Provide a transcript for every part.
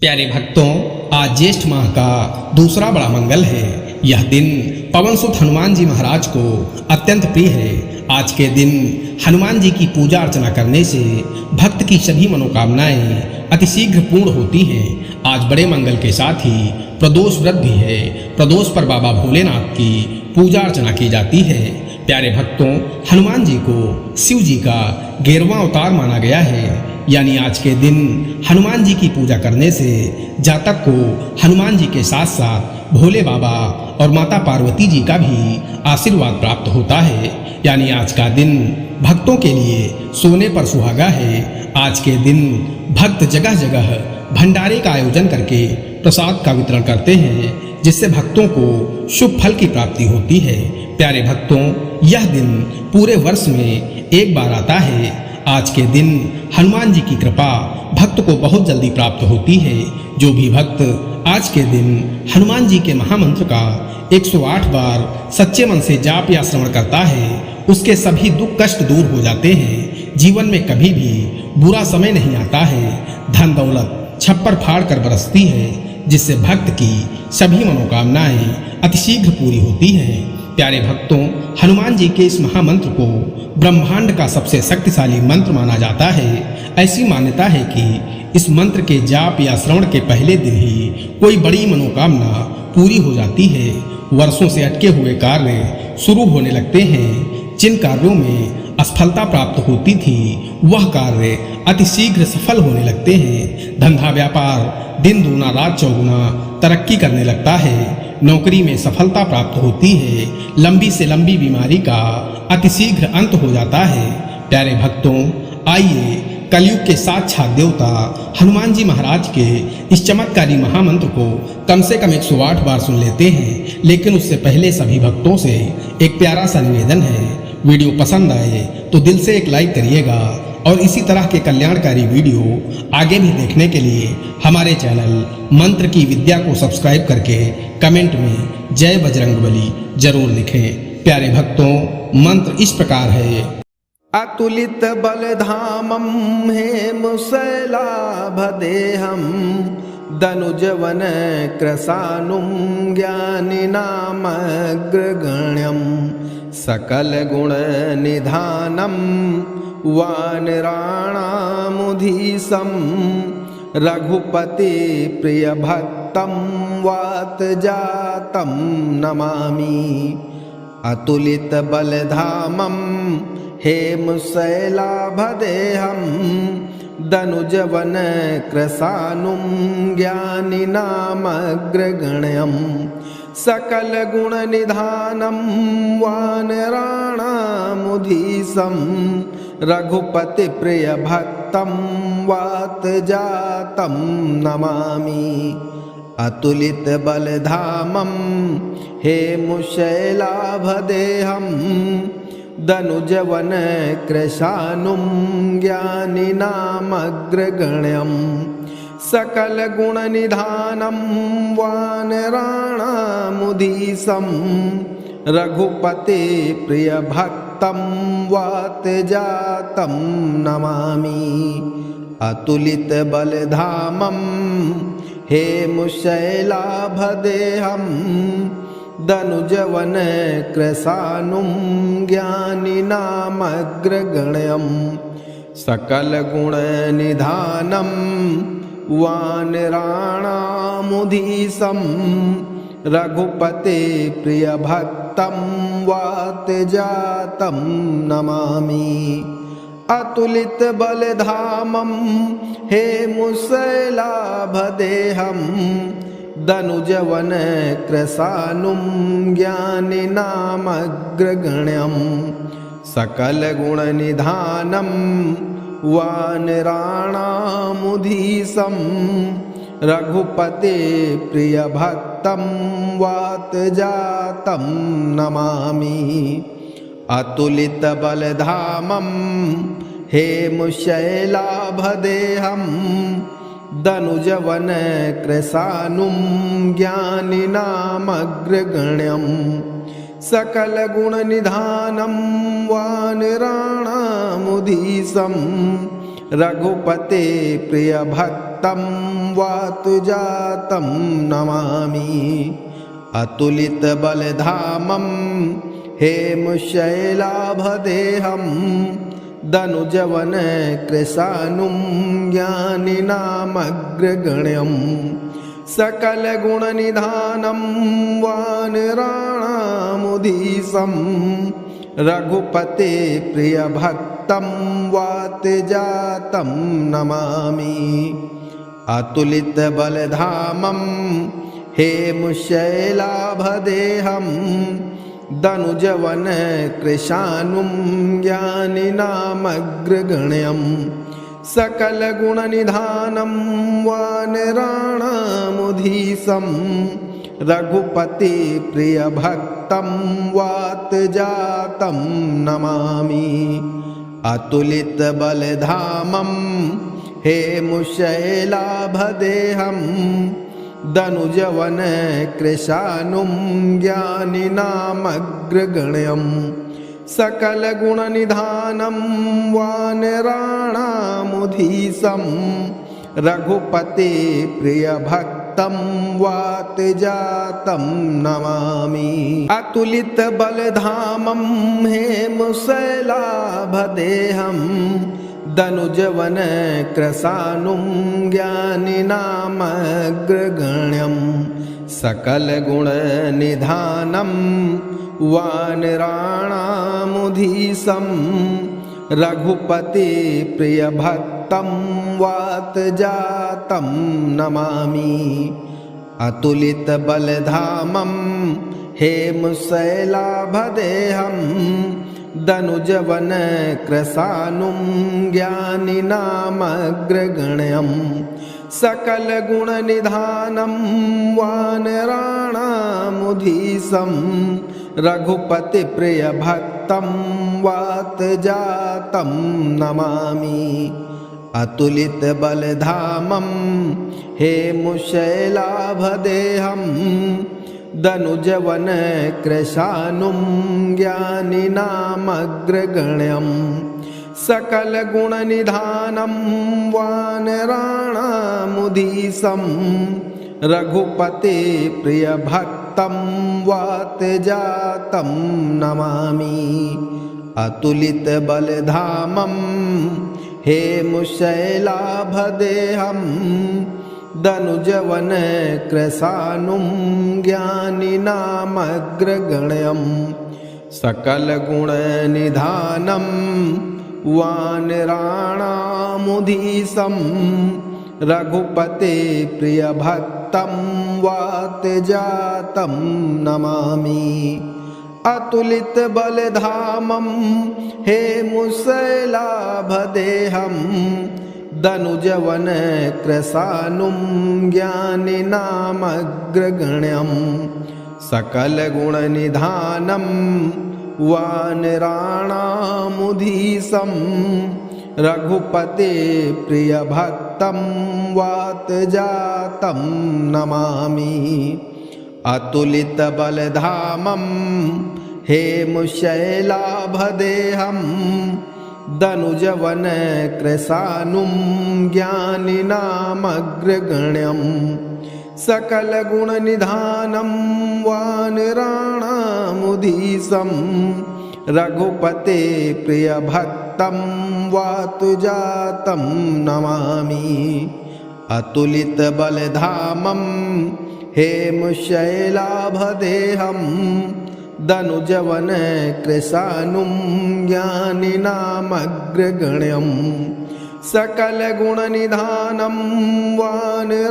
प्यारे भक्तों, आज ज्येष्ठ माह का दूसरा बड़ा मंगल है। यह दिन पवन सुत हनुमान जी महाराज को अत्यंत प्रिय है। आज के दिन हनुमान जी की पूजा अर्चना करने से भक्त की सभी मनोकामनाएं अतिशीघ्र पूर्ण होती हैं। आज बड़े मंगल के साथ ही प्रदोष व्रत भी है। प्रदोष पर बाबा भोलेनाथ की पूजा अर्चना की जाती है। प्यारे भक्तों, हनुमान जी को शिव जी का 11वां अवतार माना गया है। यानी आज के दिन हनुमान जी की पूजा करने से जातक को हनुमान जी के साथ साथ भोले बाबा और माता पार्वती जी का भी आशीर्वाद प्राप्त होता है। यानी आज का दिन भक्तों के लिए सोने पर सुहागा है। आज के दिन भक्त जगह जगह भंडारे का आयोजन करके प्रसाद का वितरण करते हैं, जिससे भक्तों को शुभ फल की प्राप्ति होती है। प्यारे भक्तों, यह दिन पूरे वर्ष में एक बार आता है। आज के दिन हनुमान जी की कृपा भक्त को बहुत जल्दी प्राप्त होती है। जो भी भक्त आज के दिन हनुमान जी के महामंत्र का 108 बार सच्चे मन से जाप या श्रवण करता है, उसके सभी दुख कष्ट दूर हो जाते हैं। जीवन में कभी भी बुरा समय नहीं आता है। धन दौलत छप्पर फाड़ कर बरसती है, जिससे भक्त की सभी मनोकामनाएं अतिशीघ्र पूरी होती हैं। प्यारे भक्तों, हनुमान जी के इस महामंत्र को ब्रह्मांड का सबसे शक्तिशाली मंत्र माना जाता है। ऐसी मान्यता है कि इस मंत्र के जाप या श्रवण के पहले दिन ही कोई बड़ी मनोकामना पूरी हो जाती है। वर्षों से अटके हुए कार्य शुरू होने लगते हैं। जिन कार्यों में असफलता प्राप्त होती थी, वह कार्य अतिशीघ्र सफल होने लगते हैं। धंधा व्यापार दिन दूना रात चौगुना तरक्की करने लगता है। नौकरी में सफलता प्राप्त होती है। लंबी से लंबी बीमारी का अतिशीघ्र अंत हो जाता है। प्यारे भक्तों, आइए कलयुग के साक्षात देवता हनुमान जी महाराज के इस चमत्कारी महामंत्र को कम से कम 108 बार सुन लेते हैं। लेकिन उससे पहले सभी भक्तों से एक प्यारा सा निवेदन है। वीडियो पसंद आए तो दिल से एक लाइक करिएगा, और इसी तरह के कल्याणकारी वीडियो आगे भी देखने के लिए हमारे चैनल मंत्र की विद्या को सब्सक्राइब करके कमेंट में जय बजरंगबली जरूर लिखें। प्यारे भक्तों, मंत्र इस प्रकार है। अतुलित बलधामं हेमशैलाभदेहं दनुजवन कृशानुं ज्ञानिनामग्रगण्यं सकलगुणनिधानं वानराणामुधीशं रघुपतिप्रियभक्तं वातजातं नमामि। अतुलित बलधामं हेमशैलाभदेहं दनुजवन कृशानुं ज्ञानिनामग्रगण्यं सकलगुणनिधानं वानराणामुधीशं रघुपतिप्रियभक्तं वातजातं नमामि। अतुलित बलधामं हेमशैलाभदेहं दनुजवन कृशानुं ज्ञानिनामग्रगण्यं सकलगुणनिधानं वानराणामुधीशं रघुपतिप्रियभक्तं वातजातं नमामि। अतुलित बलधामं हेमशैलाभदेहं दनुजवन कृशानुं ज्ञानिनामग्रगण्यं सकलगुणनिधानं वानराणामुधीशं रघुपतिप्रियभक्तं वातजातं नमामि। अतुलित बलधामं हेमशैलाभदेहं दनुजवन कृशानुं ज्ञानिनामग्रगण्यं सकलगुणनिधानं वानराणामुधीशं रघुपतिप्रियभक्तं वातजातं नमामि। अतुलित बलधामं हेमशैलाभदेहं दनुजवन कृशानुं ज्ञानिनामग्रगण्यं सकलगुणनिधानं वानराणामुधीशं रघुपतिप्रियभक्तं भक्तं वातजातं नमामि अतुलितबलधामं हेमशैलाभदेहं दनुजवनकृशानुं ज्ञानिनामग्रगण्यं सकलगुणनिधानं वानराणामुधीशं रघुपते प्रियभक्तं वातजातं नमामि अतुलितबलधामं हेमशैलाभदेहं दनुजवनकृशानुं ज्ञानिनामग्रगण्यं सकलगुणनिधानं वानराणामुधीशं रघुपति प्रियभक्तं वातजातं नमामि अतुलितबलधामं हेमशैलाभदेहं दनुजवनकृशानुं ज्ञानिनामग्रगण्यं सकलगुणनिधानं वानराणामुधीशं रघुपते प्रियभक्तं वातजातं नमामि अतुलितबलधामं हेमशैलाभदेहं दनुजवनकृशानुं ज्ञानिनामग्रगण्यं सकलगुणनिधानं वानराणामुधीशं रघुपति प्रियभक्तं वातजातं नमामि अतुलितबलधामं हेमशैलाभदेहं दनुजवनकृशानुं ज्ञानिनामग्रगण्यं सकलगुणनिधानं वानराणामुधीशं रघुपतिप्रियभक्तं वातजातं नमामि अतुलितबलधामं हेमशैलाभदेहं दनुजवनकृशानुं ज्ञानिनामग्रगण्यं सकलगुणनिधानं वानराणामुधीशं रघुपते प्रियभक्तं वातजातं नमामि अतुलितबलधामं हेमशैलाभदेहं दनुजवनकृशानुं ज्ञानिनामग्रगण्यं सकलगुणनिधानं वानराणामुधीशं रघुपते प्रियभक्तं वातजातं नमामि अतुलितबलधामं हेमशैलाभदेहं दनुजवनकृशानुं ज्ञानिनामग्रगण्यं सकलगुणनिधानं वानराणामुधीशं रघुपते प्रियभक्तं वातजातं नमामि अतुलितबलधामं हेमशैलाभदेहं दनुजवनकृशानुं ज्ञानिनामग्रगण्यं सकलगुणनिधानं वानराणामुधीशं रघुपते प्रियभक्तं वातजातं नमामि अतुलितबलधामं हेमशैलाभदेहं दनुजवनकृशानुं ज्ञानिनामग्रगण्यं सकलगुणनिधानं वानराणामुधीशं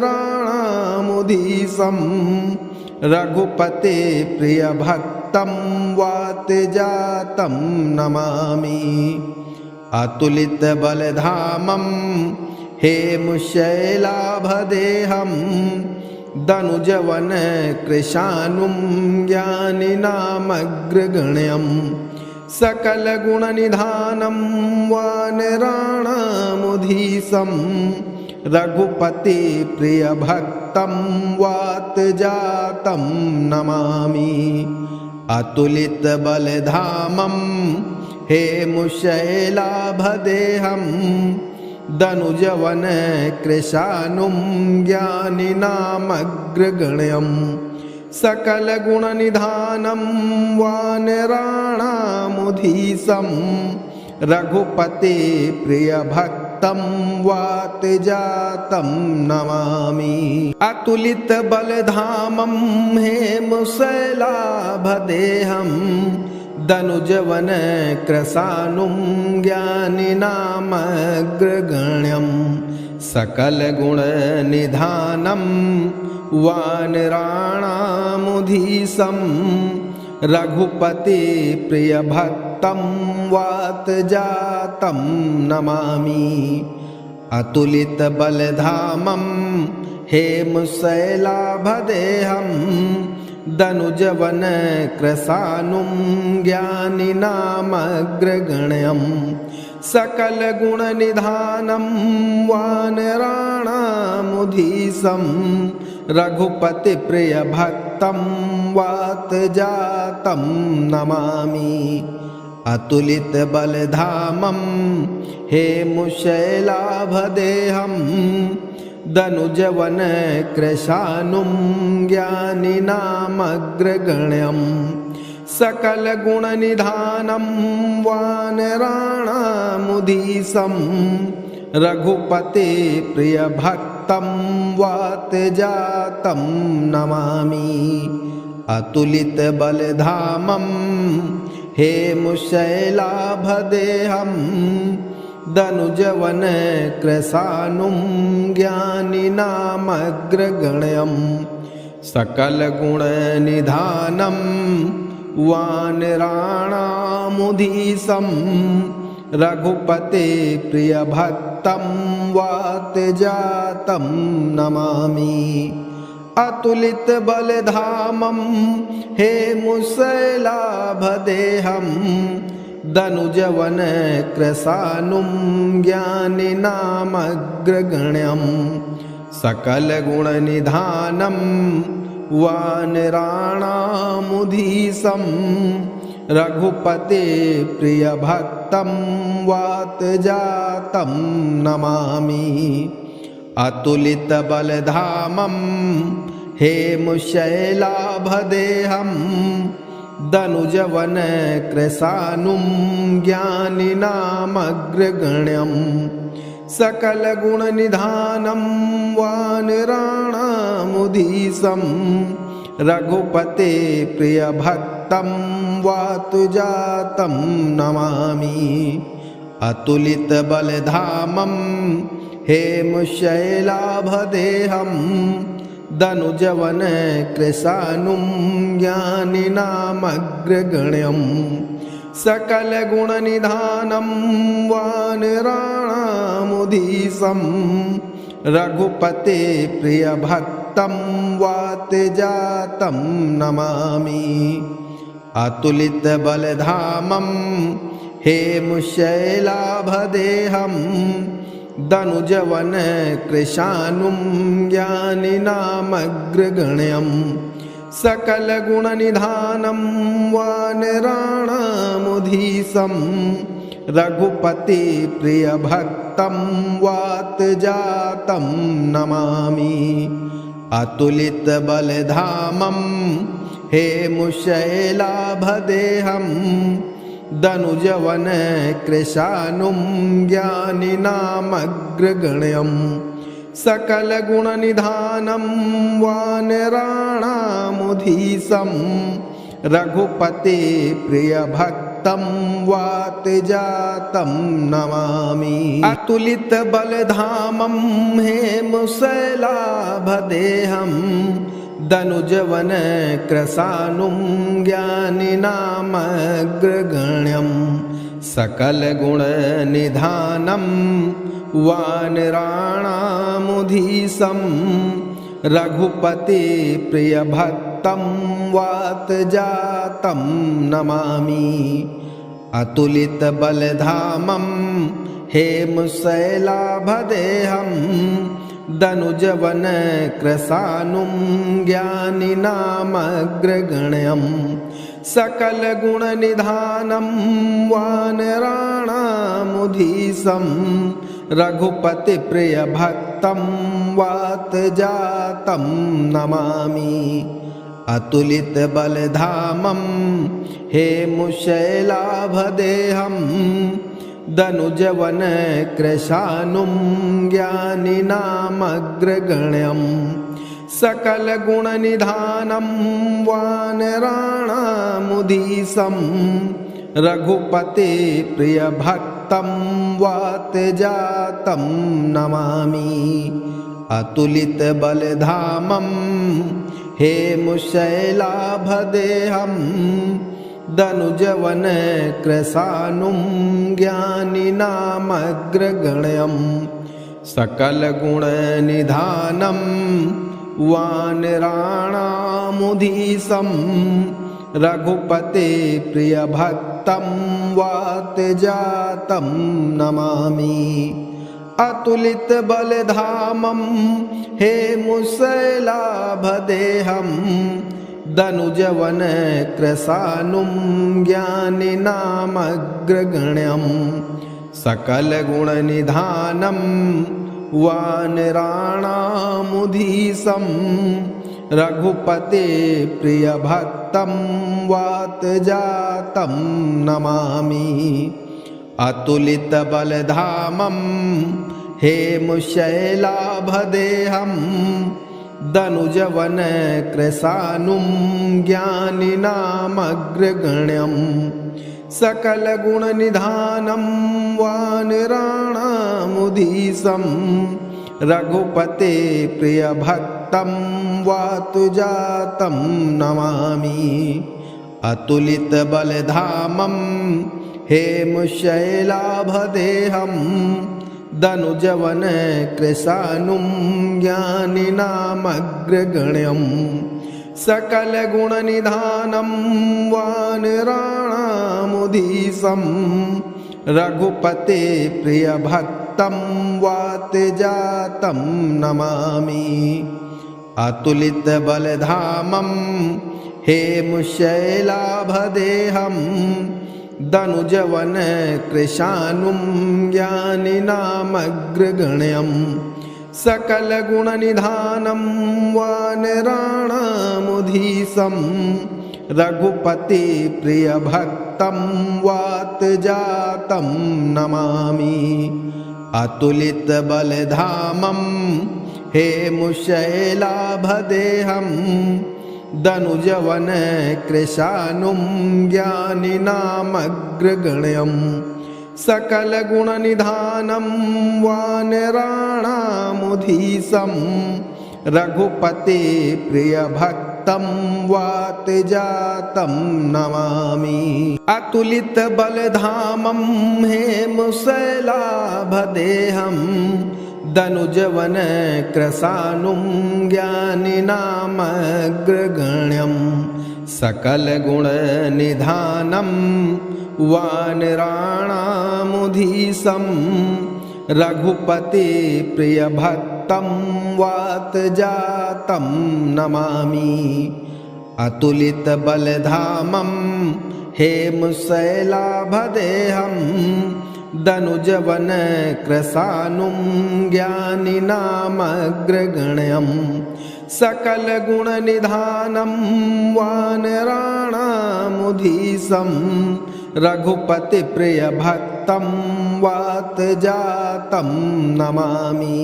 रघुपते प्रियभक्तं वातजातं नमामि अतुलितबलधामं हेमशैलाभदेहं दनुजवनकृशानुं ज्ञानिनामग्रगण्यं सकलगुणनिधानं वानराणामुधीशं रघुपति प्रियभक्तं वातजातं नमामि अतुलितबलधामं हेमशैलाभदेहं दनुजवन कृशानुं ज्ञानिनामग्रगण्यम् सकलगुणनिधानं वानराणामुधीशं रघुपते प्रियभक्तं वातजातं नमामि। अतुलितबलधामं हेमशैलाभदेहं दनुजवन कृशानुं ज्ञानिनामग्रगण्यं सकलगुणनिधानं वानराणामुधीशं रघुपते प्रियभक्तं वातजातं नमामि। अतुलितबलधामं हेमशैलाभदेहं दनुजवन कृशानुं ज्ञानिनामग्रगण्यं सकलगुणनिधानं वानराणामुधीशं रघुपतिप्रियभक्तं वातजातं नमामि। अतुलितबलधामं हेमशैलाभदेहं दनुजवन कृशानुं ज्ञानिनामग्रगण्यं सकलगुणनिधानं वानराणामुधीशं रघुपते प्रियभक्तं वातजातं नमामि। अतुलितबलधामं हेमशैलाभदेहं दनुजवन कृशानुं ज्ञानिनामग्रगण्यं सकलगुणनिधानं वानराणामुधीशं रघुपते प्रियभक्तं वातजातं नमामि। अतुलितबलधामं हेमशैलाभदेहं दनुजवन कृशानुं ज्ञानिनामग्रगण्यं सकलगुणनिधानं वानराणामुधीशं रघुपते प्रियभक्तं वातजातं नमामि। अतुलितबलधामं हेमशैलाभदेहं दनुजवन कृशानुं ज्ञानिनामग्रगण्यं सकलगुणनिधानं वानराणामुधीशं रघुपते प्रियभक्तं वातजातं नमामि। अतुलितबलधामं हेमशैलाभदेहं दनुजवन कृशानुं ज्ञानिनामग्रगण्यं सकलगुणनिधानं वानराणामुधीशं रघुपते प्रियभक्तं वातजातं नमामि। अतुलितबलधामं हेमशैलाभदेहं दनुजवन कृशानुं ज्ञानिनामग्रगण्यं सकलगुणनिधानं वानराणामुधीशं रघुपते प्रियभक्तं वातजातं नमामि। अतुलितबलधामं हेमशैलाभदेहं दनुजवन कृशानुं ज्ञानिनामग्रगण्यं सकलगुणनिधानं वानराणामुधीशं रघुपते प्रियभक्तं वातजातं नमामि। अतुलितबलधामं हेमशैलाभदेहं दनुजवन कृशानुं ज्ञानिनामग्रगण्यं सकलगुणनिधानं वानराणामुधीशं रघुपते प्रियभक्तं वातजातं नमामि। अतुलितबलधामं हेमशैलाभदेहं दनुजवन कृशानुं ज्ञानिनामग्रगण्यं सकलगुणनिधानं वानराणामुधीशं रघुपति प्रिय भक्तं वात जातं नमामि अतुलित बलधामं हेमुशैलाभदेहं दनुजवन कृशानुं ज्ञानिनामग्रगण्यं सकल गुण निधानं वानराणामुदीसं रघुपति प्रिय भक्तं वात जातं नमामि अतुलित बलधामं हेमुशैलाभदेहं दनुजवन कृशानुं ज्ञानिनामग्रगण्यं सकल गुण निधानं वानराणामुदीसं रघुपति प्रिय भक्तं वात जातं नमामि अतुलित बलधामं हेमुशैलाभदेहं दनुजवन कृशानुं ज्ञानिनामग्रगण्यं सकल गुण निधानं वानराणामुदीसं रघुपति प्रिय भक्तं वात जातं नमामि अतुलित बलधामं हेमुशैलाभदेहं दनुजवन कृशानुं ज्ञानिनामग्रगण्यं सकल गुण निधानं वानराणामुदीसं रघुपति प्रिय भक्तं वात जातं नमामि अतुलित बलधामं हेमुशैलाभदेहं दनुजवन कृशानुं ज्ञानिनामग्रगण्यं सकल गुण निधानं वानराणामुदीसं रघुपति प्रिय भक्तं वात जातं नमामि अतुलित बलधामं हेमुशैलाभदेहं दनुजवन कृशानुं ज्ञानिनामग्रगण्यं सकल गुण निधानं वानराणामुदीसं रघुपति प्रिय भक्तं वात जातं नमामि अतुलित बलधामं हेमुशैलाभदेहं दनुजवन कृशानुं ज्ञानिनामग्रगण्यं सकल गुण निधानं वानराणामुदीसं रघुपति प्रिय भक्तं वात जातं नमामि अतुलित बलधामं हेमुशैलाभदेहं दनुजवन कृशानुं ज्ञानिनामग्रगण्यं सकल गुण निधानं वानराणामुदीसं रघुपति प्रिय भक्तं वात जातं नमामि अतुलित बलधामं हेमुशैलाभदेहं दनुजवन कृशानुं ज्ञानिनामग्रगण्यं सकल गुण निधानं वानराणामुदीसं रघुपति प्रिय भक्तं वात जातं नमामि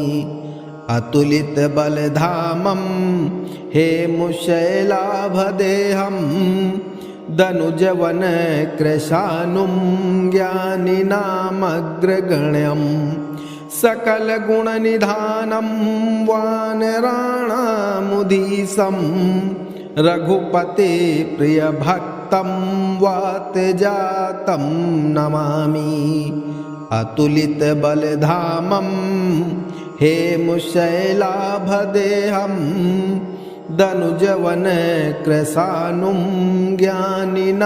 अतुलित बलधामं हेमुशैलाभदेहं दनुजवन कृशानुं ज्ञानिनामग्रगण्यं सकल गुण निधानं वानराणामुदीसं रघुपति प्रिय भक्तं वात जातं नमामि अतुलित बलधामं हेमुशैलाभदेहं दनुजवन कृशानुं ज्ञानिनामग्रगण्यं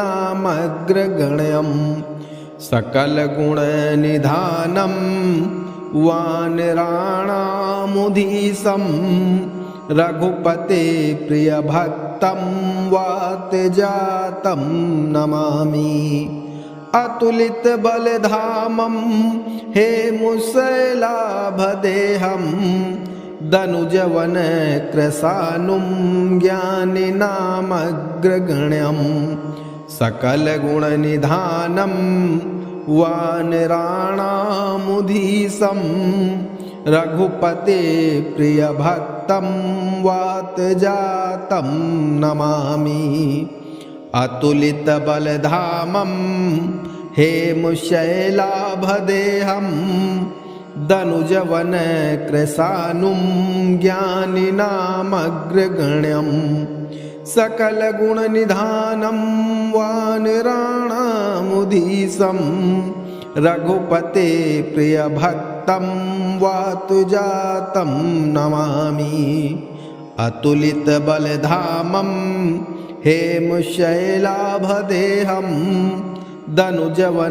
सकल गुण निधानं वानराणामुदीसं रघुपति प्रिय भक्तं वात जातं नमामि अतुलितबलधामं हेमुशैलाभदेहं दनुजवनकृशानुं ज्ञानिनामग्रगण्यं सकलगुणनिधानं वानराणामुधीशं रघुपते प्रियभक्तं वातजातं नमामि। अतुलितबलधामं हेमुशैलाभदेहं दनुजवनकृशानुं ज्ञानिनामग्रगण्यं सकलगुणनिधानं वानराणामुधीशं रघुपते प्रियभक्तं वातुजातं नमामि। अतुलितबलधामं हेमुशैलाभदेहं दनुजवनकृशानुं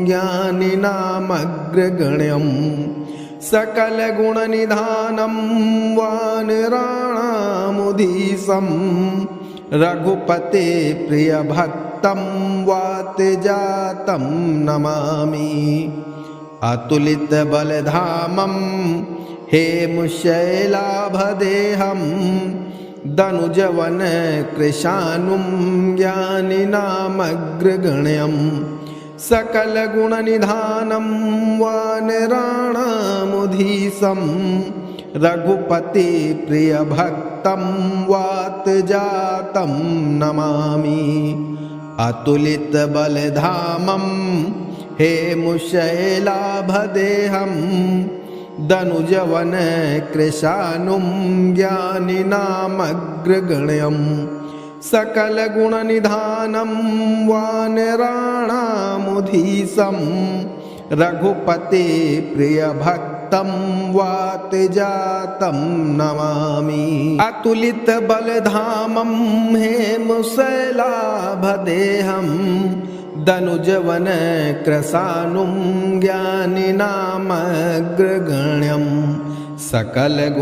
ज्ञानिनामग्रगण्यं सकलगुणनिधानं वानराणामुधीशं रघुपते प्रियभक्तं वातजातं नमामि। अतुलितबलधामं हेमुशैलाभदेहं दनुजवनकृशानुं ज्ञानिनामग्रगण्यं सकलगुणनिधानं वानराणामुधीशं रघुपते प्रियभक्तं वातजातं नमामि। अतुलितबलधामं हेमुशैलाभदेहं दनुजवनकृशानुं ज्ञानिनामग्रगण्यं सकलगुणनिधानं वानराणामुधीशं रघुपते प्रियभक्तं वातजातं नमामि। अतुलितबलधामं हेमुशैलाभदेहं दनुजवनकृशानुं ज्ञानिनामग्रगण्यं सकलगुणनिधानं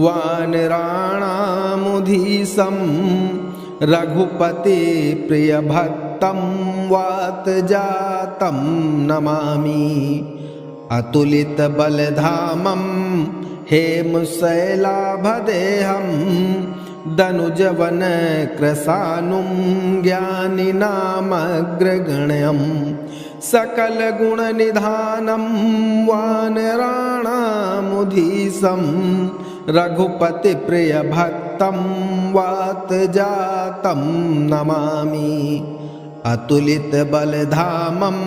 वानराणामुधीशं रघुपते प्रियभक्तं वातजातं नमामि। अतुलितबलधामं हेमुशैलाभदेहं दनुजवनकृशानुं ज्ञानिनामग्रगण्यं सकलगुणनिधानं वानराणामुधीशं रघुपति प्रियभक्तं वातजातं नमामि। अतुलितबलधामं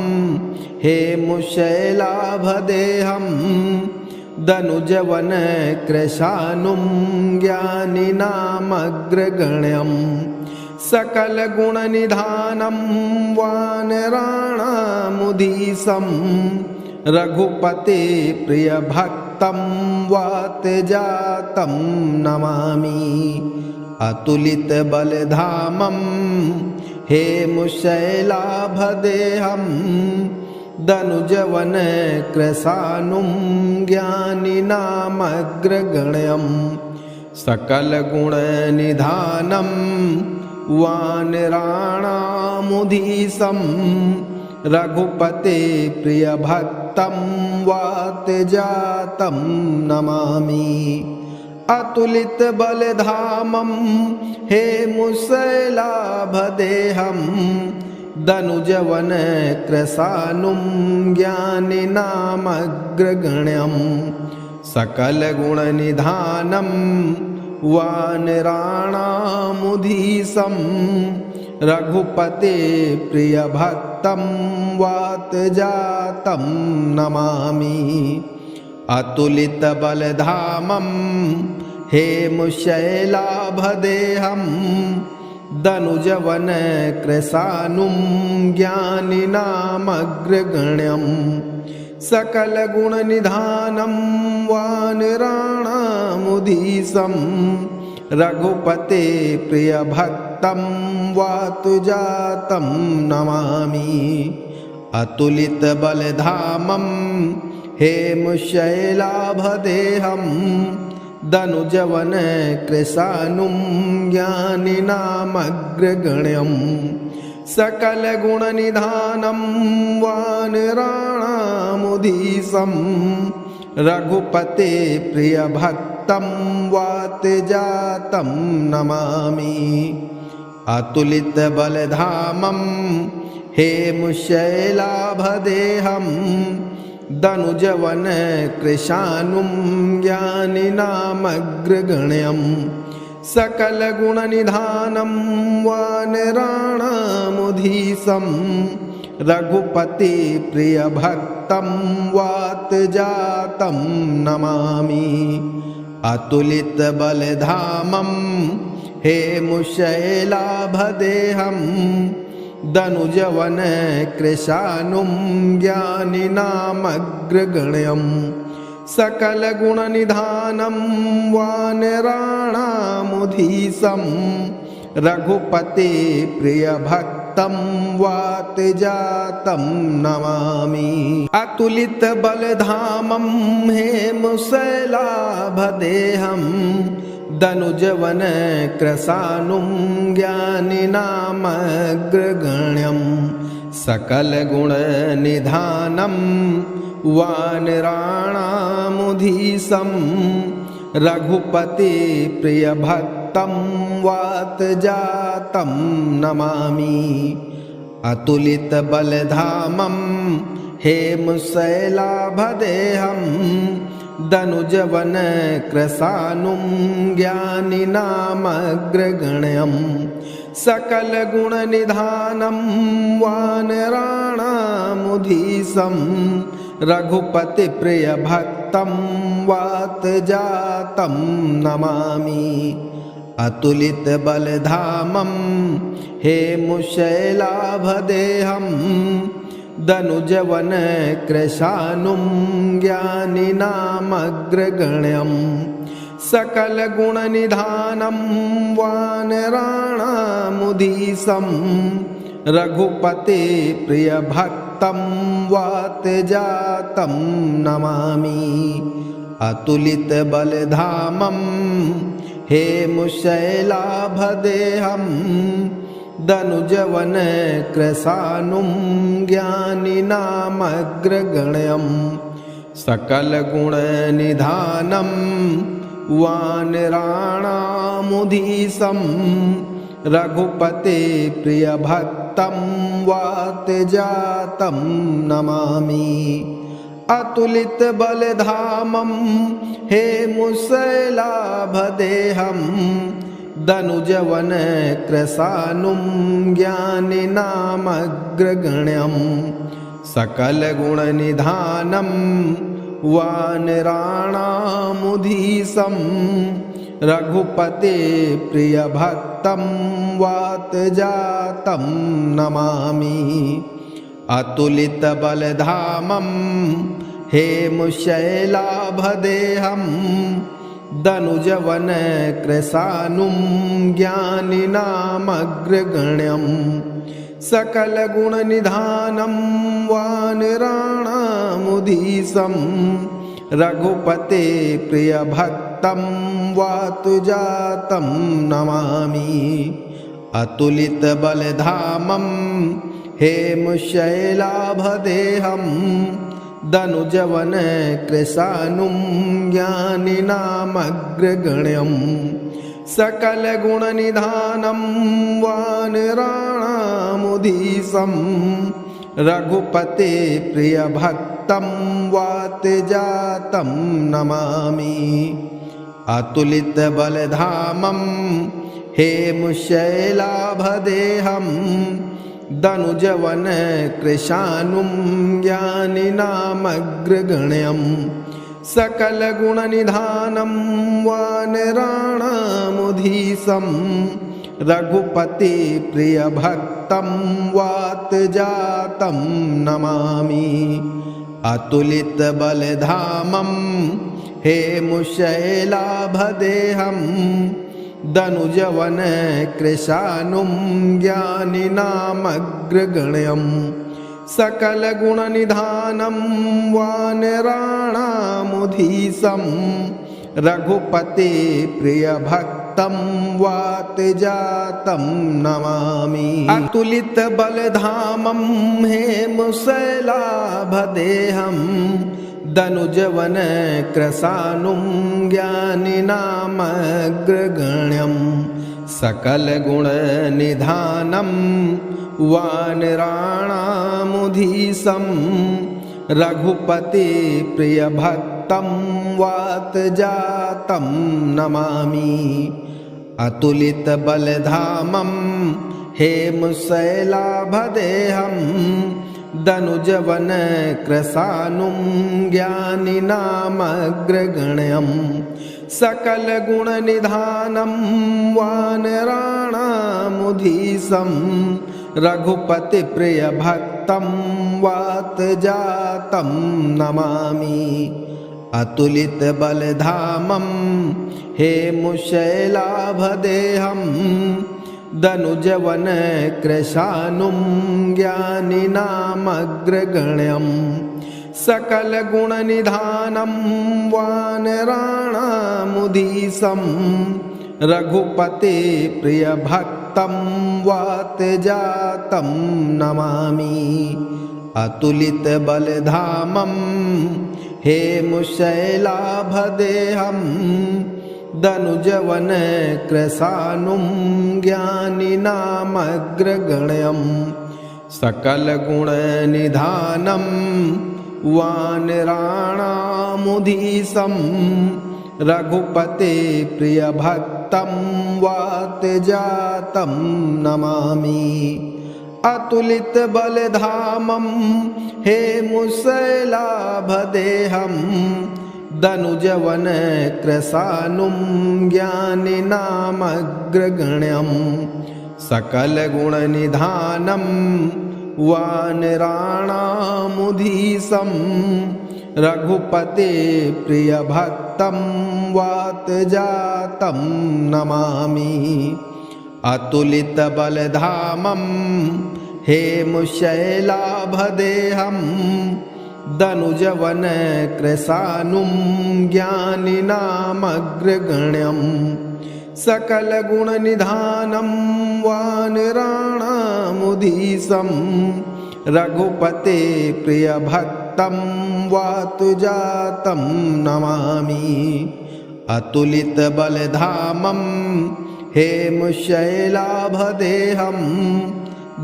हेमुशैलाभदेहं दनुजवनकृशानुं ज्ञानिनामग्रगण्यं सकलगुणनिधानं वानराणामुधीशं रघुपते प्रियभक्तं वातजातं नमामि। अतुलितबलधामं हेमुशैलाभदेहं दनुजवनकृशानुं ज्ञानिनामग्रगण्यं सकलगुणनिधानं वानराणामुधीशं रघुपते प्रियभक्तं वातजातं नमामि। अतुलितबलधामं हेमुशैलाभदेहं दनुजवनकृशानुं ज्ञानिनामग्रगण्यं सकलगुणनिधानं वानराणामुधीशं रघुपते प्रियभक्तं वातजातं नमामि। अतुलितबलधामं हेमुशैलाभदेहं दनुजवनकृशानुं ज्ञानिनामग्रगण्यं सकलगुणनिधानं वानराणामुधीशं रघुपते प्रियभक्तं वातुजातं नमामि। अतुलितबलधामं हेमुशैलाभदेहं दनुजवन कृशानुं ज्ञानिनामग्रगण्यं सकलगुणनिधानं वानराणामुधीशं रघुपते प्रियभक्तं वातजातं नमामि अतुलितबलधामं हेमशैलाभदेहं दनुजवन कृशानुं ज्ञानिनामग्रगण्यं सकलगुणनिधानं वानराणामुधीशं रघुपति प्रियभक्तं वातजातं नमामि अतुलितबलधामं हेमशैलाभदेहं दनुजवन कृशानुं ज्ञानिनामग्रगण्यं सकलगुणनिधानं वानराणामुधीशं रघुपते प्रियभक्तं वातजातं नमामि अतुलितबलधामं हेमशैलाभदेहं दनुजवन कृशानुं ज्ञानिनामग्रगण्यं सकलगुणनिधानं वानराणामुधीशं रघुपति प्रियभक्तं वातजातं नमामि अतुलितबलधामं हेमशैलाभदेहं दनुजवन कृशानुं ज्ञानिनामग्रगण्यं सकलगुणनिधानं वानराणामुधीशं रघुपति प्रियभक्तं वातजातं नमामि अतुलितबलधामं हेमशैलाभदेहं दनुजवन कृशानुं ज्ञानिनामग्रगण्यं सकलगुणनिधानं वानराणामुधीशं रघुपते प्रियभक्तं वातजातं नमामि अतुलितबलधामं हेमशैलाभदेहं दनुजवन कृशानुं ज्ञानिनामग्रगण्यं सकलगुणनिधानं वानराणामुधीशं रघुपते प्रियभक्तं वातजातं नमामि अतुलितबलधामं हेमशैलाभदेहं दनुजवन कृशानुं ज्ञानिनामग्रगण्यं सकलगुणनिधानं वानराणामुधीशं रघुपते प्रियभक्तं वातजातं नमामि अतुलितबलधामं हेमशैलाभदेहं दनुजवन कृशानुं ज्ञानिनामग्रगण्यं सकलगुणनिधानं वानराणामुधीशं रघुपते प्रियभक्तं वातजातं नमामि अतुलितबलधामं हेमशैलाभदेहं दनुजवन कृशानुं ज्ञानिनामग्रगण्यं सकलगुणनिधानं वानराणामुधीशं रघुपते प्रियभक्तं वातजातं नमामि अतुलितबलधामं हेमशैलाभदेहं दनुजवन कृशानुं ज्ञानिनामग्रगण्यं सकलगुणनिधानं वानराणामुधीशं रघुपति प्रियभक्तं वातजातं नमामि अतुलितबलधामं हेमशैलाभदेहं दनुजवन कृशानुं ज्ञानिनामग्रगण्यं सकलगुणनिधानं वानराणामुधीशं रघुपति प्रिय भक्तं वातजातं नमामि। अतुलित बलधामं हेमशैलाभदेहं दनुजवन कृशानुं ज्ञानिनामग्रगण्यं सकलगुणनिधानं वानराणामुधीशं रघुपति प्रिय भक्तं वातजातं नमामि। अतुलित बलधामं हेमशैलाभदेहं दनुजवन कृशानुं ज्ञानिनामग्रगण्यं सकलगुणनिधानं वानराणामुधीशं रघुपति प्रिय भक्तं वातजातं नमामि। अतुलित बलधामं हेमशैलाभदेहं दनुजवन कृशानुं ज्ञानिनामग्रगण्यं सकलगुणनिधानं वानराणामुधीशं रघुपति प्रिय भक्तं वातजातं नमामि। अतुलित बलधामं हेमशैलाभदेहं दनुजवन कृशानुं ज्ञानिनामग्रगण्यं सकलगुणनिधानं वानराणामुधीशं रघुपति प्रिय भक्तं वातजातं नमामि। अतुलित बलधामं हेमशैलाभदेहं दनुजवन कृशानुं ज्ञानिनामग्रगण्यं सकलगुणनिधानं वानराणामुधीशं रघुपति प्रिय भक्तं वातजातं नमामि। अतुलित बलधामं हेमशैलाभदेहं दनुजवन कृशानुं ज्ञानिनामग्रगण्यं सकलगुणनिधानं वानराणामुधीशं रघुपति प्रिय भक्तं वातजातं नमामि। अतुलित बलधामं हेमशैलाभदेहं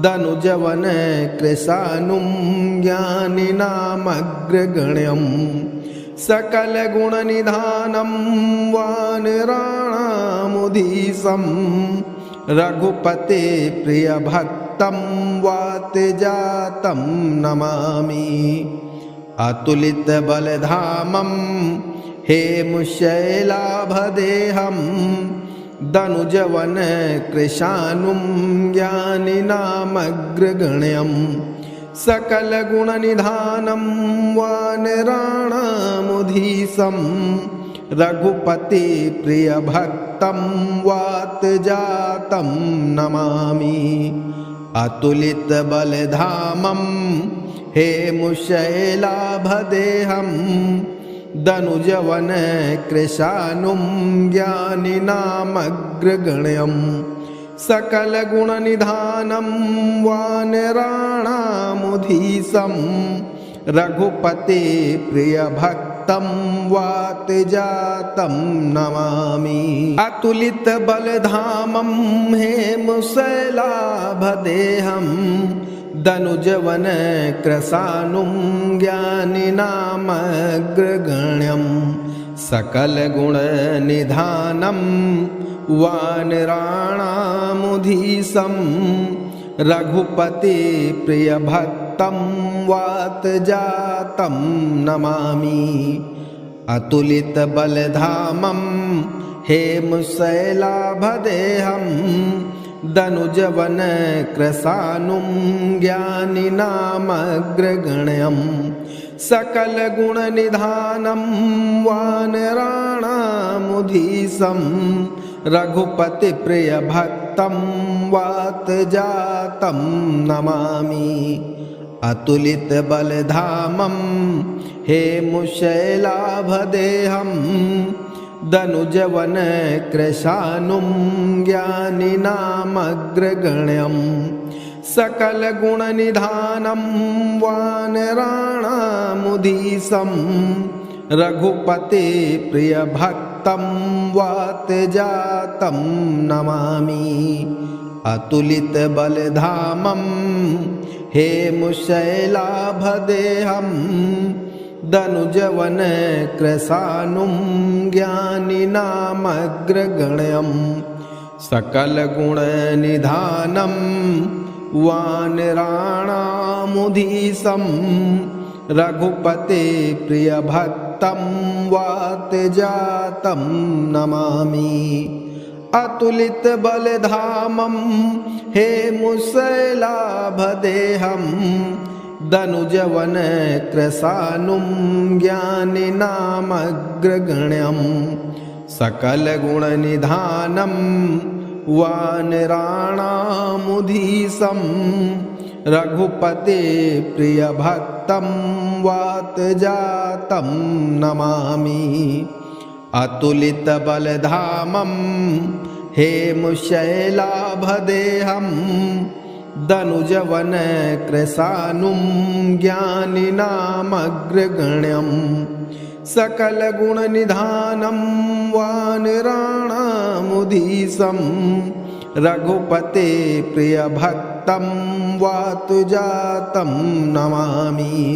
दनुजवन कृशानुं ज्ञानिनामग्रगण्यं सकलगुणनिधानं वानराणामुधीशं रघुपति प्रिय भक्तं वातजातं नमामि। अतुलित बलधामं हेमशैलाभदेहं दनुजवन कृशानुं ज्ञानिनामग्रगण्यं सकलगुणनिधानं वानराणामुधीशं रघुपति प्रिय भक्तं वातजातं नमामि। अतुलित बलधामं हेमशैलाभदेहं दनुजवन कृशानुं ज्ञानिनामग्रगण्यं सकलगुणनिधानं वानराणामुधीशं रघुपति प्रिय भक्तं वातजातं नमामि। अतुलित बलधामं हेमशैलाभदेहं दनुजवन कृशानुं ज्ञानिनामग्रगण्यं सकलगुणनिधानं वानराणामुधीशं रघुपति प्रिय भक्तं वातजातं नमामि। अतुलित बलधामं हेमशैलाभदेहं दनुजवन कृशानुं ज्ञानिनामग्रगण्यं सकलगुणनिधानं वानराणामुधीशं रघुपति प्रिय भक्तं वातजातं नमामि। अतुलित बलधामं हेमशैलाभदेहं दनुजवन कृशानुं ज्ञानिनामग्रगण्यं सकलगुणनिधानं वानराणामुधीशं रघुपते प्रियभक्तं वातजातं नमामि अतुलितबलधामं हेमशैलाभदेहं दनुजवन कृशानुं ज्ञानिनामग्रगण्यं सकलगुणनिधानं वानराणामुधीशं रघुपते प्रियभक्तं वातजातं नमामि अतुलितबलधामं हेमशैलाभदेहं दनुजवन कृशानुं ज्ञानिनामग्रगण्यं सकलगुणनिधानं वानराणामुधीशं रघुपते प्रियभक्तं वातजातं नमामि अतुलितबलधामं हेमशैलाभदेहं दनुजवन कृशानुं ज्ञानिनामग्रगण्यं सकलगुणनिधानं वानराणामुधीशं रघुपते प्रियभक्तं वातजातं नमामि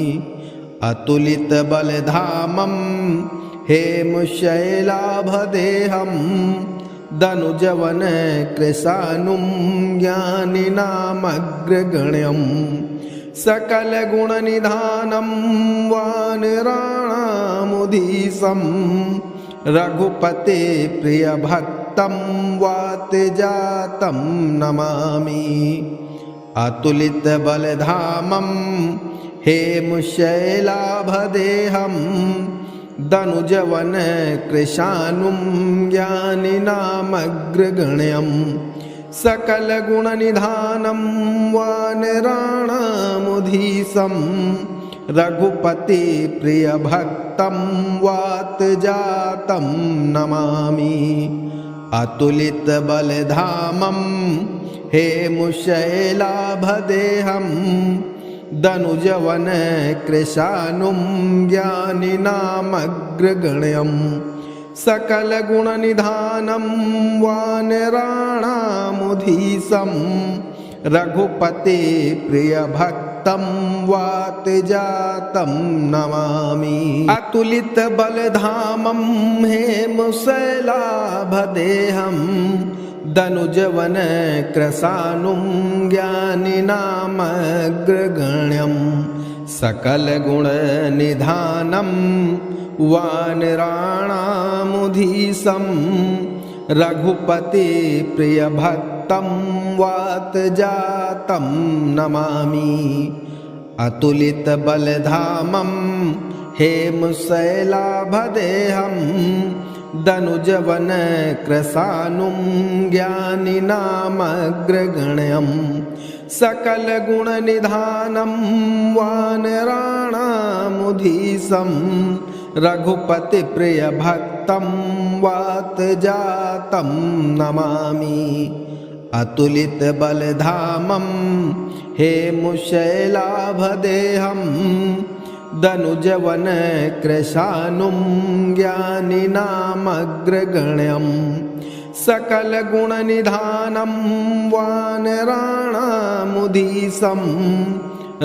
अतुलितबलधामं हेमशैलाभदेहं दनुजवन कृशानुं ज्ञानिनामग्रगण्यं सकलगुणनिधानं वानराणामुधीशं रघुपते प्रियभक्तं वातजातं नमामि अतुलितबलधामं हेमशैलाभदेहं दनुजवन कृशानुं ज्ञानिनामग्रगण्यं सकलगुणनिधानं वानराणामुधीशं रघुपते प्रियभक्तं वातजातं नमामि अतुलितबलधामं हेमशैलाभदेहं दनुजवन कृशानुं ज्ञानिनामग्रगण्यं सकलगुणनिधानं वानराणामुधीशं रघुपते प्रियभक्तं वातजातं नमामि अतुलितबलधामं हेमशैलाभदेहं दनुजवन कृशानुं ज्ञानिनामग्रगण्यं सकलगुणनिधानं वानराणामुधीशं रघुपते प्रियभक्तं वातजातं नमामि अतुलितबलधामं हेमशैलाभदेहं दनुजवन कृशानुं ज्ञानिनामग्रगण्यं सकलगुणनिधानं वानराणामुधीशं रघुपतिप्रियभक्तं वातजातं नमामि अतुलितबलधामं हेमशैलाभदेहं दनुजवन कृशानुं ज्ञानिनामग्रगण्यं सकलगुणनिधानं वानराणामुधीशं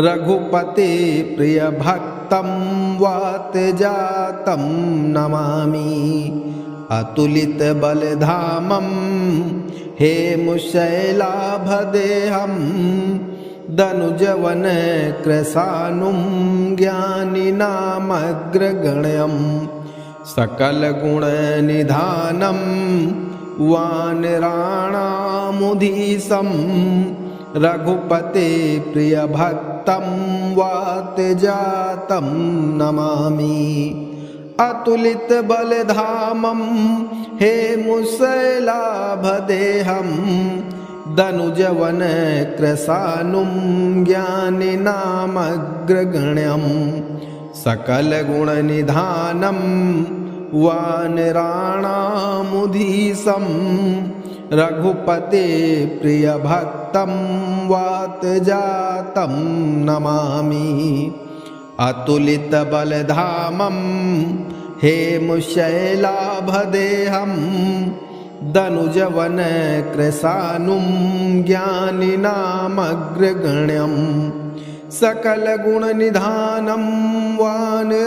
रघुपते प्रियभक्तं वातजातं नमामि अतुलितबलधामं हेमशैलाभदेहं दनुजवन कृशानुं ज्ञानिनामग्रगण्यं सकलगुणनिधानं वानराणामुधीशं रघुपते प्रियभक्तं वातजातं नमामि अतुलितबलधामं हेमशैलाभदेहं दनुजवन कृशानुं ज्ञानिनामग्रगण्यं सकलगुणनिधानं वानराणामुधीशं रघुपते प्रियभक्तं वातजातं नमामि। अतुलितबलधामं हेमशैलाभदेहं दनुजवनकृशानुं ज्ञानिनामग्रगण्यं सकलगुणनिधानं वानराणामुधीशं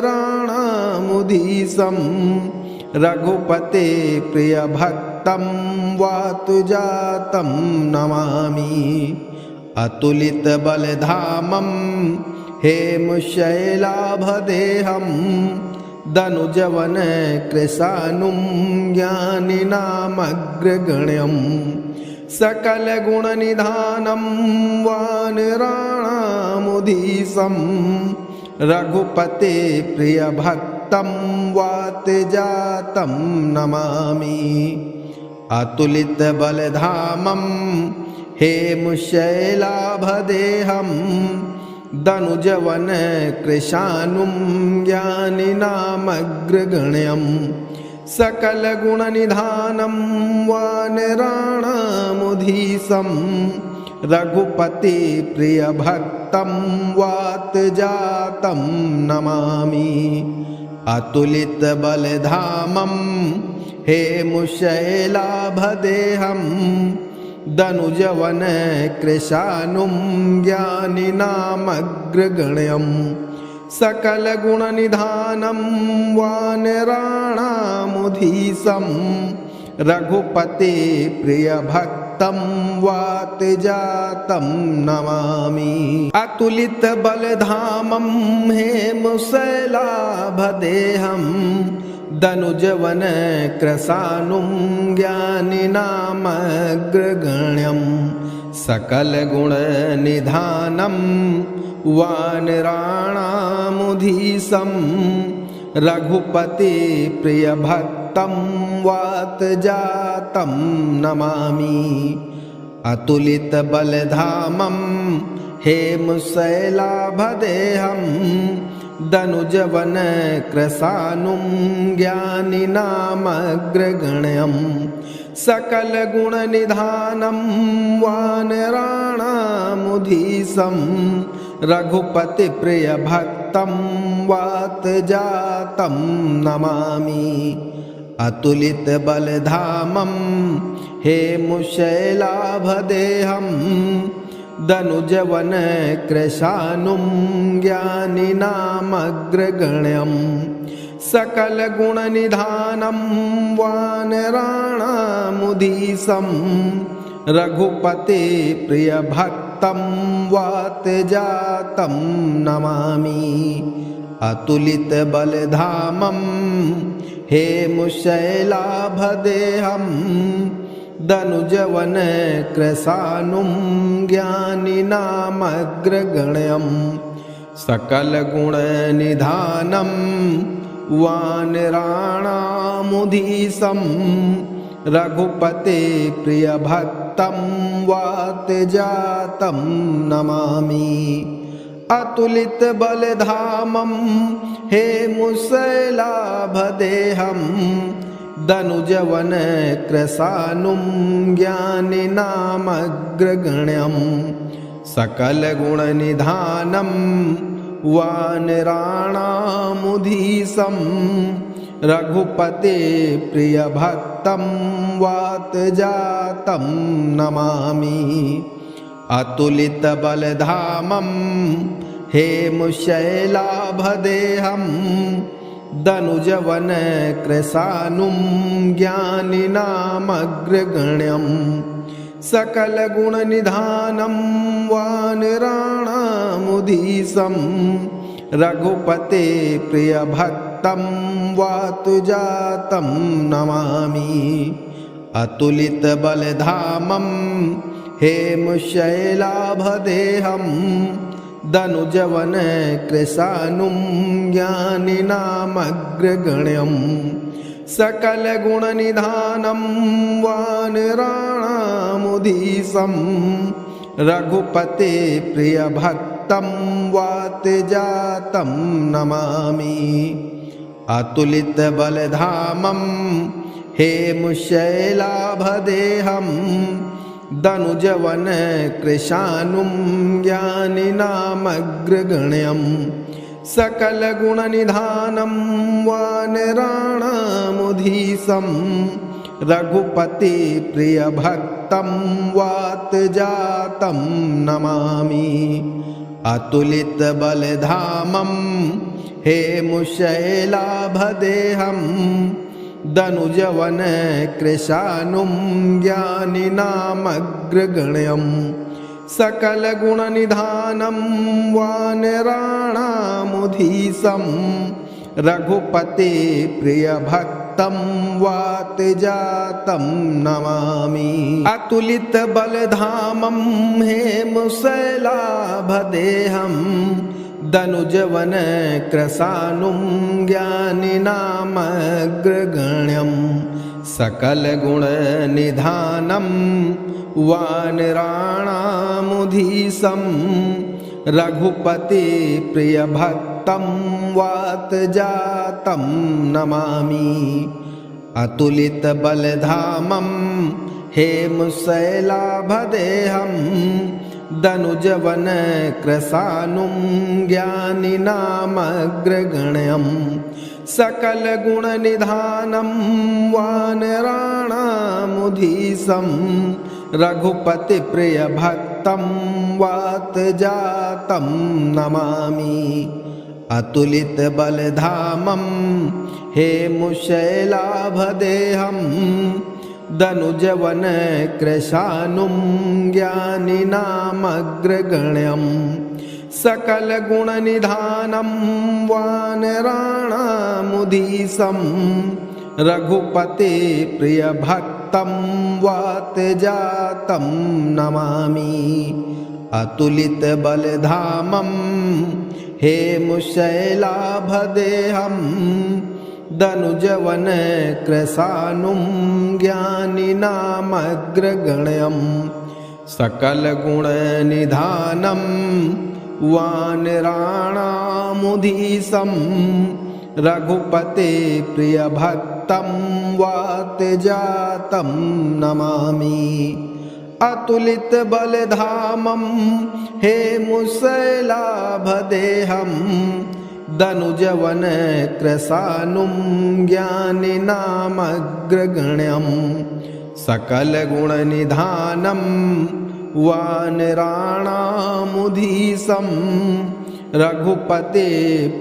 रघुपते प्रियभक्तं वातुजातं नमामि। अतुलितबलधामं हेमशैलाभदेहं दनुजवनकृशानुं ज्ञानिनामग्रगण्यं सकलगुणनिधानं वानराणामुधीशं रघुपते प्रियभक्तं वातजातं नमामि। अतुलितबलधामं हेमशैलाभदेहं दनुजवनकृशानुं ज्ञानिनामग्रगण्यं सकलगुणनिधानं वानराणामुधीशं रघुपते प्रियभक्तं वातजातं नमामि। अतुलितबलधामं हेमशैलाभदेहं दनुजवनकृशानुं ज्ञानिनामग्रगण्यं सकलगुणनिधानं वानराणामुधीशं रघुपते प्रियभक्तं वातजातं नमामि। अतुलितबलधामं हेमशैलाभदेहं दनुजवनकृशानुं ज्ञानिनामग्रगण्यं सकलगुणनिधानं वानराणामुधीशं रघुपते प्रियभक्तं वातजातं नमामि। अतुलितबलधामं हेमशैलाभदेहं दनुजवनकृशानुं ज्ञानिनामग्रगण्यं सकलगुणनिधानं वानराणामुधीशं रघुपतिप्रियभक्तं वातजातं नमामि। अतुलितबलधामं हेमशैलाभदेहं दनुजवनकृशानुं ज्ञानिनामग्रगण्यं सकलगुणनिधानं वानराणामुधीशं रघुपते प्रियभक्तं वातजातं नमामि। अतुलितबलधामं हेमशैलाभदेहं दनुजवनकृशानुं ज्ञानिनामग्रगण्यं सकलगुणनिधानं वानराणामुधीशं रघुपते प्रियभक्तं वातजातं नमामि। अतुलितबलधामं हेमशैलाभदेहं दनुजवनकृशानुं ज्ञानिनामग्रगण्यं सकलगुणनिधानं वानराणामुधीशं रघुपते प्रियभक्तं वातजातं नमामि। अतुलितबलधामं हेमशैलाभदेहं दनुजवनकृशानुं ज्ञानिनामग्रगण्यं सकलगुणनिधानं वानराणामुधीशं रघुपते प्रियभक्तं वातुजातं नमामि। अतुलितबलधामं हेमशैलाभदेहं दनुजवनकृशानुं ज्ञानिनामग्रगण्यं सकलगुणनिधानं वानराणामुधीशं रघुपते प्रियभक्तं वातजातं नमामि। अतुलितबलधामं हेमशैलाभदेहं दनुजवनकृशानुं ज्ञानिनामग्रगण्यं सकलगुणनिधानं वानराणामुधीशं रघुपतिप्रियभक्तं वातजातं नमामि। अतुलितबलधामं हेमशैलाभदेहं दनुजवनकृशानुं ज्ञानिनामग्रगण्यं सकलगुणनिधानं वानराणामुधीशं रघुपतिप्रियभक्तं वातजातं नमामि। अतुलितबलधामं हेमशैलाभदेहं दनुजवनकृशानुं ज्ञानिनामग्रगण्यं सकलगुणनिधानं वानराणामुधीशं रघुपतिप्रियभक्तं वातजातं नमामि। अतुलितबलधामं हेमशैलाभदेहं दनुजवनकृशानुं ज्ञानिनामग्रगण्यं सकलगुणनिधानं वानराणामुधीशं रघुपतिप्रियभक्तं वातजातं नमामि। अतुलितबलधामं हेमशैलाभदेहं दनुजवनकृशानुं ज्ञानिनामग्रगण्यं सकलगुणनिधानं वानराणामुधीशं रघुपतिप्रियभक्तं वातजातं नमामि। अतुलितबलधामं हेमशैलाभदेहं दनुजवनकृशानुं ज्ञानिनामग्रगण्यं सकलगुणनिधानं वानराणामुधीशं रघुपतिप्रियभक्तं वातजातं नमामि। अतुलितबलधामं हेमशैलाभदेहं दनुजवनकृशानुं ज्ञानिनामग्रगण्यं सकलगुणनिधानं वानराणामुधीशं रघुपतिप्रियभक्तं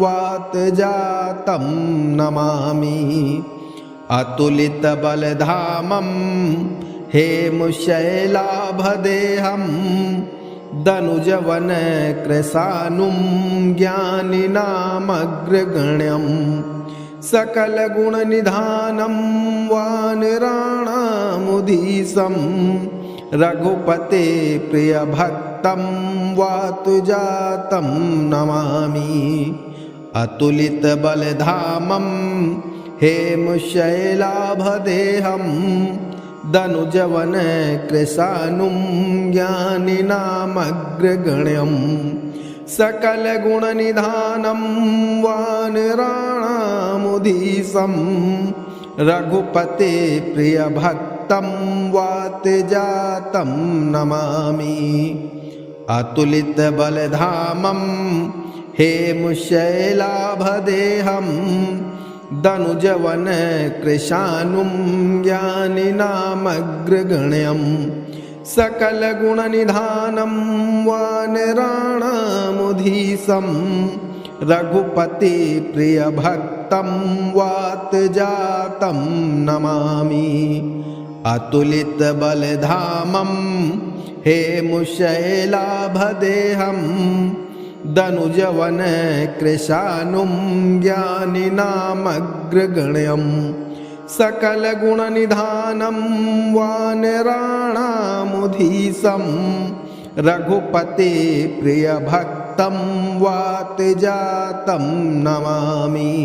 वातजातं नमामि। अतुलितबलधामं हेमशैलाभदेहं दनुजवनकृशानुं ज्ञानिनामग्रगण्यं सकलगुणनिधानं वानराणामुधीशं रघुपतिप्रियभक्तं वातजातं नमामि। अतुलितबलधामं हेमशैलाभदेहं दनुजवनकृशानुं ज्ञानिनामग्रगण्यं सकलगुणनिधानं वानराणामुधीशं रघुपतिप्रियभक्तं वातजातं नमामि। अतुलितबलधामं हेमशैलाभदेहं दनुजवनकृशानुं ज्ञानिनामग्रगण्यं सकलगुणनिधानं वानराणामुधीशं रघुपतिप्रियभक्तं वातजातं नमामि। अतुलितबलधामं हेमशैलाभदेहं दनुजवनकृशानुं ज्ञानिनामग्रगण्यं सकलगुणनिधानं वानराणामुधीशं रघुपतिप्रियभक्तं वातजातं नमामि।